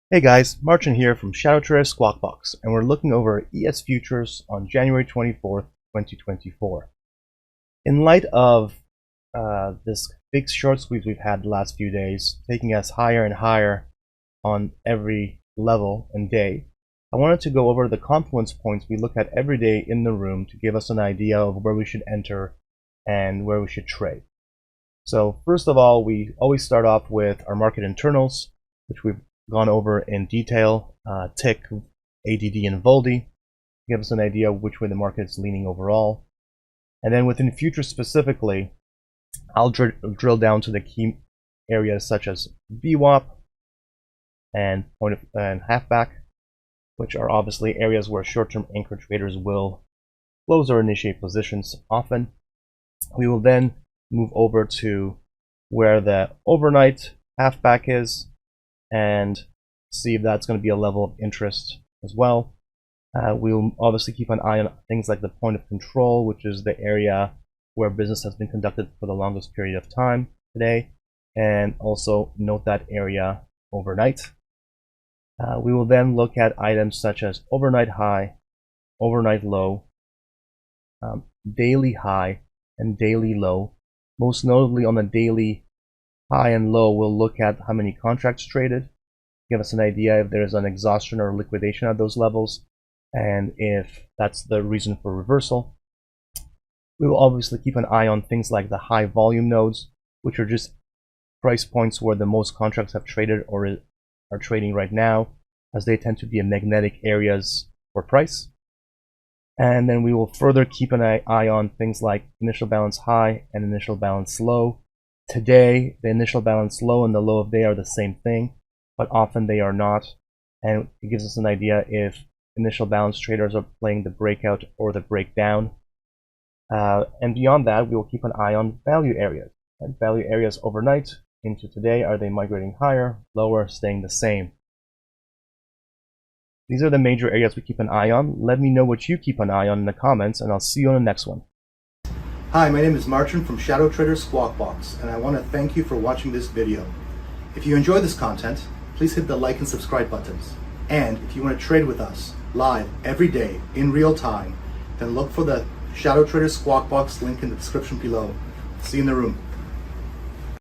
Hey guys, Martin here from ShadowTrader SquawkBox, and we're looking over ES futures on January 24th, 2024. In light of this big short squeeze we've had the last few days, taking us higher and higher on every level and day, I wanted to go over the confluence points we look at every day in the room to give us an idea of where we should enter and where we should trade. So first of all, we always start off with our market internals, which we've gone over in detail, tick, ADD, and VOLDI, give us an idea of which way the market is leaning overall. And then within futures specifically, I'll drill down to the key areas such as VWAP and halfback, which are obviously areas where short-term anchor traders will close or initiate positions often. We will then move over to where the overnight halfback is and see if that's going to be a level of interest as well. We'll obviously keep an eye on things like the point of control, which is the area where business has been conducted for the longest period of time today, and also note that area overnight. We will then look at items such as overnight high, overnight low, daily high, and daily low. Most notably on the daily high and low, we'll look at how many contracts traded, give us an idea if there's an exhaustion or liquidation at those levels, and if that's the reason for reversal. We will obviously keep an eye on things like the high volume nodes, which are just price points where the most contracts have traded or are trading right now, as they tend to be in magnetic areas for price. And then we will further keep an eye on things like initial balance high and initial balance low. Today, the initial balance low and the low of day are the same thing, but often they are not, and it gives us an idea if initial balance traders are playing the breakout or the breakdown. And beyond that, we will keep an eye on value areas. And value areas overnight into today, are they migrating higher, lower, staying the same? These are the major areas we keep an eye on. Let me know what you keep an eye on in the comments, and I'll see you on the next one. Hi, my name is Martin from ShadowTrader SquawkBox, and I want to thank you for watching this video. If you enjoy this content, please hit the like and subscribe buttons. And if you want to trade with us live every day in real time, then look for the ShadowTrader SquawkBox link in the description below. See you in the room.